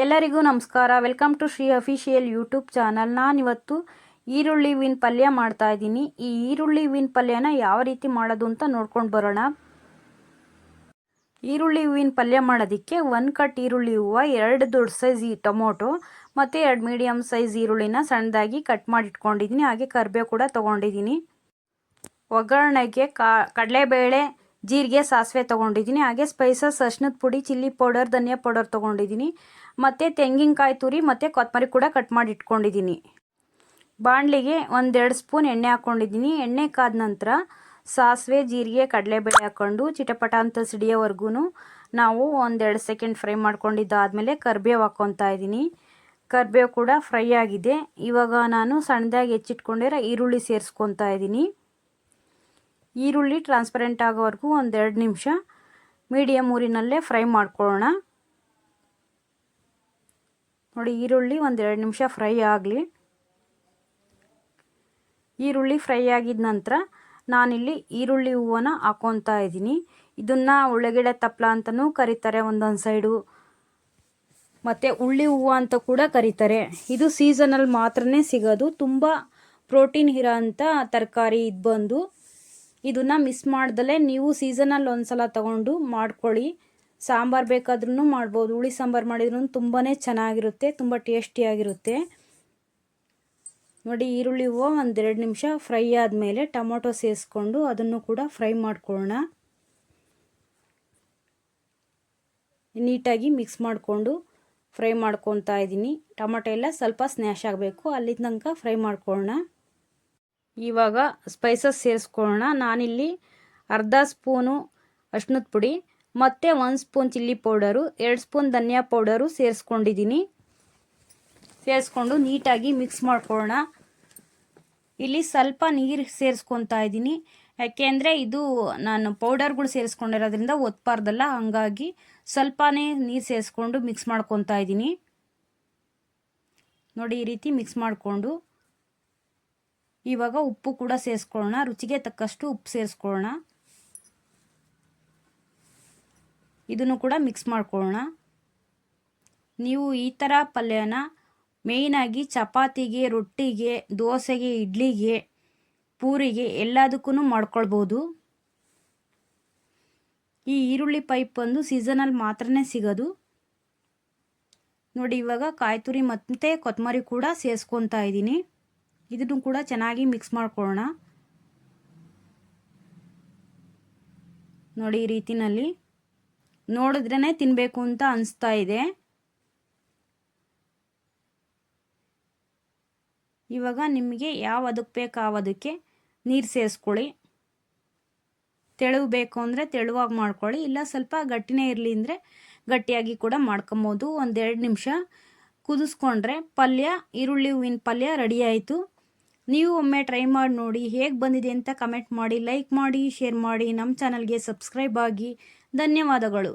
ಎಲ್ಲರಿಗೂ ನಮಸ್ಕಾರ. Welcome to Shri official YouTube channel. ನಾನಿವತ್ತು ಈರುಳ್ಳಿ ಹೂವಿನ ಪಲ್ಯ ಮಾಡ್ತಾ ಇದ್ದೀನಿ. ಈ ಈರುಳ್ಳಿ ಹೂವಿನ ಪಲ್ಯನ ಯಾವ ರೀತಿ ಮಾಡೋದು ಅಂತ ನೋಡ್ಕೊಂಡು ಬರೋಣ. ಈರುಳ್ಳಿ ಹೂವಿನ ಪಲ್ಯ ಮಾಡೋದಕ್ಕೆ 1 ಕಟ್ ಈರುಳ್ಳಿ ಹೂವು, 2 ದೊಡ್ಡ ಸೈಜ್ ಟೊಮೊಟೊ ಮತ್ತು 2 ಮೀಡಿಯಮ್ ಸೈಜ್ ಈರುಳ್ಳಿನ ಸಣ್ಣದಾಗಿ ಕಟ್ ಮಾಡಿ ಇಟ್ಕೊಂಡಿದ್ದೀನಿ. ಹಾಗೆ ಕರಿಬೇವು ಕೂಡ ತೊಗೊಂಡಿದ್ದೀನಿ. ಒಗ್ಗರಣೆಗೆ ಕಡಲೆಬೇಳೆ, ಜೀರಿಗೆ, ಸಾಸಿವೆ ತೊಗೊಂಡಿದ್ದೀನಿ. ಹಾಗೆ ಸ್ಪೈಸಸ್, ಅರಿಶಿನದ ಪುಡಿ, ಚಿಲ್ಲಿ ಪೌಡರ್, ಧನಿಯಾ ಪೌಡರ್ ತೊಗೊಂಡಿದ್ದೀನಿ. ಮತ್ತು ತೆಂಗಿನಕಾಯಿ ತುರಿ ಮತ್ತು ಕೊತ್ತಂಬರಿ ಕೂಡ ಕಟ್ ಮಾಡಿ ಇಟ್ಕೊಂಡಿದ್ದೀನಿ. ಬಾಣಲಿಗೆ 1-2 ಸ್ಪೂನ್ ಎಣ್ಣೆ ಹಾಕ್ಕೊಂಡಿದ್ದೀನಿ. ಎಣ್ಣೆ ಕಾದ ನಂತರ ಸಾಸಿವೆ, ಜೀರಿಗೆ, ಕಡಲೆಬೇಳೆ ಹಾಕ್ಕೊಂಡು ಚಿಟಪಟ ಅಂತ ಸಿಡಿಯೋವರೆಗೂ ನಾವು 1-2 ಸೆಕೆಂಡ್ ಫ್ರೈ ಮಾಡ್ಕೊಂಡಿದ್ದಾದಮೇಲೆ ಕರಿಬೇವು ಹಾಕ್ಕೊತಾ ಇದ್ದೀನಿ. ಕರಿಬೇವು ಕೂಡ ಫ್ರೈ ಆಗಿದೆ. ಇವಾಗ ನಾನು ಸಣ್ಣದಾಗಿ ಹೆಚ್ಚಿಟ್ಕೊಂಡಿರೋ ಈರುಳ್ಳಿ ಸೇರಿಸ್ಕೊತಾ ಇದ್ದೀನಿ. ಈರುಳ್ಳಿ ಟ್ರಾನ್ಸ್ಪರೆಂಟ್ ಆಗೋವರೆಗೂ 1-2 ನಿಮಿಷ ಮೀಡಿಯಮ್ ಊರಿನಲ್ಲೇ ಫ್ರೈ ಮಾಡ್ಕೊಳ್ಳೋಣ. ನೋಡಿ, ಈರುಳ್ಳಿ 1-2 ನಿಮಿಷ ಫ್ರೈ ಆಗಲಿ. ಈರುಳ್ಳಿ ಫ್ರೈ ಆಗಿದ ನಂತರ ನಾನಿಲ್ಲಿ ಈರುಳ್ಳಿ ಹೂವನ್ನು ಹಾಕ್ಕೊತಾ ಇದ್ದೀನಿ. ಇದನ್ನು ಉಳ್ಳಗಡ್ಡೆ ತಪ್ಪಲ ಅಂತಲೂ ಕರೀತಾರೆ ಒಂದೊಂದು ಸೈಡು, ಮತ್ತು ಉಳ್ಳಿ ಹೂವು ಅಂತ ಕೂಡ ಕರೀತಾರೆ. ಇದು ಸೀಸನಲ್ಲಿ ಮಾತ್ರನೇ ಸಿಗೋದು. ತುಂಬ ಪ್ರೋಟೀನ್ ಇರೋ ಅಂಥ ತರಕಾರಿ ಇದು ಬಂದು. ಇದನ್ನು ಮಿಸ್ ಮಾಡ್ದಲೇ ನೀವು ಸೀಸನಲ್ಲಿ ಒಂದ್ಸಲ ತಗೊಂಡು ಮಾಡ್ಕೊಳ್ಳಿ. ಸಾಂಬಾರು ಬೇಕಾದ್ರೂ ಮಾಡ್ಬೋದು. ಹುಳಿ ಸಾಂಬಾರು ಮಾಡಿದ್ರೂ ತುಂಬಾ ಚೆನ್ನಾಗಿರುತ್ತೆ, ತುಂಬ ಟೇಸ್ಟಿಯಾಗಿರುತ್ತೆ. ನೋಡಿ, ಈರುಳ್ಳಿ ಹೂವು 1-2 ನಿಮಿಷ ಫ್ರೈ ಆದಮೇಲೆ ಟೊಮೊಟೊ ಸೇರಿಸ್ಕೊಂಡು ಅದನ್ನು ಕೂಡ ಫ್ರೈ ಮಾಡ್ಕೊಳ್ಳೋಣ. ನೀಟಾಗಿ ಮಿಕ್ಸ್ ಮಾಡಿಕೊಂಡು ಫ್ರೈ ಮಾಡ್ಕೊತಾ ಇದ್ದೀನಿ. ಟೊಮೊಟೊ ಎಲ್ಲ ಸ್ವಲ್ಪ ಸ್ನ್ಯಾಶ್ ಆಗಬೇಕು, ಅಲ್ಲಿ ತನಕ ಫ್ರೈ ಮಾಡ್ಕೊಳ್ಳೋಣ. ಇವಾಗ ಸ್ಪೈಸಸ್ ಸೇರಿಸ್ಕೊಳ್ಳೋಣ. ನಾನಿಲ್ಲಿ ಅರ್ಧ ಸ್ಪೂನು ಅರಿಶಿನದ ಪುಡಿ ಮತ್ತು 1 ಸ್ಪೂನ್ ಚಿಲ್ಲಿ ಪೌಡರು, 2 ಸ್ಪೂನ್ ಧನಿಯಾ ಪೌಡರು ಸೇರಿಸ್ಕೊಂಡಿದ್ದೀನಿ. ಸೇರಿಸ್ಕೊಂಡು ನೀಟಾಗಿ ಮಿಕ್ಸ್ ಮಾಡ್ಕೊಳ್ಳೋಣ. ಇಲ್ಲಿ ಸ್ವಲ್ಪ ನೀರು ಸೇರಿಸ್ಕೊತಾ ಇದ್ದೀನಿ. ಯಾಕೆಂದರೆ ಇದು ನಾನು ಪೌಡರ್ಗಳು ಸೇರಿಸ್ಕೊಂಡಿರೋದ್ರಿಂದ ಒತ್ತಬಾರ್ದಲ್ಲ, ಹಾಗಾಗಿ ಸ್ವಲ್ಪನೇ ನೀರು ಸೇರಿಸ್ಕೊಂಡು ಮಿಕ್ಸ್ ಮಾಡ್ಕೊತಾ ಇದ್ದೀನಿ. ನೋಡಿ, ಈ ರೀತಿ ಮಿಕ್ಸ್ ಮಾಡಿಕೊಂಡು ಇವಾಗ ಉಪ್ಪು ಕೂಡ ಸೇರಿಸ್ಕೊಳ್ಳೋಣ. ರುಚಿಗೆ ತಕ್ಕಷ್ಟು ಉಪ್ಪು ಸೇರಿಸ್ಕೊಳ್ಳೋಣ. ಇದನ್ನು ಕೂಡ ಮಿಕ್ಸ್ ಮಾಡ್ಕೊಳ್ಳೋಣ. ನೀವು ಈ ಥರ ಪಲ್ಯನ ಮೇಯ್ನಾಗಿ ಚಪಾತಿಗೆ, ರೊಟ್ಟಿಗೆ, ದೋಸೆಗೆ, ಇಡ್ಲಿಗೆ, ಪೂರಿಗೆ ಎಲ್ಲದಕ್ಕೂ ಮಾಡ್ಕೊಳ್ಬೋದು. ಈ ಈರುಳ್ಳಿ ಪೈಪ್ ಬಂದು ಸೀಸನಲ್ಲಿ ಮಾತ್ರನೇ ಸಿಗೋದು. ನೋಡಿ, ಇವಾಗ ಕಾಯಿ ತುರಿ ಮತ್ತು ಕೊತ್ತಂಬರಿ ಕೂಡ ಸೇರಿಸ್ಕೊತಾ ಇದ್ದೀನಿ. ಇದನ್ನು ಕೂಡ ಚೆನ್ನಾಗಿ ಮಿಕ್ಸ್ ಮಾಡ್ಕೊಳ್ಳೋಣ. ನೋಡಿ, ಈ ರೀತಿನಲ್ಲಿ ನೋಡಿದ್ರೇ ತಿನ್ನಬೇಕು ಅಂತ ಅನಿಸ್ತಾ ಇದೆ. ಇವಾಗ ನಿಮಗೆ ಯಾವ ಅದಕ್ಕೆ ಬೇಕು ಅದಕ್ಕೆ ನೀರು ಸೇರಿಸ್ಕೊಳ್ಳಿ. ತೆಳು ಬೇಕು ಅಂದರೆ ತೆಳುವಾಗಿ ಮಾಡ್ಕೊಳ್ಳಿ, ಇಲ್ಲ ಸ್ವಲ್ಪ ಗಟ್ಟಿನೇ ಇರಲಿ ಅಂದರೆ ಗಟ್ಟಿಯಾಗಿ ಕೂಡ ಮಾಡ್ಕೊಬೋದು. 1-2 ನಿಮಿಷ ಕುದಿಸ್ಕೊಂಡ್ರೆ ಈರುಳ್ಳಿ ಹೂವಿನ ಪಲ್ಯ ರೆಡಿ ಆಯಿತು. ನೀವು ಒಮ್ಮೆ ಟ್ರೈ ಮಾಡಿ ನೋಡಿ, ಹೇಗೆ ಬಂದಿದೆ ಅಂತ ಕಮೆಂಟ್ ಮಾಡಿ, ಲೈಕ್ ಮಾಡಿ, ಶೇರ್ ಮಾಡಿ, ನಮ್ಮ ಚಾನಲ್ಗೆ ಸಬ್ಸ್ಕ್ರೈಬ್ ಆಗಿ. ಧನ್ಯವಾದಗಳು.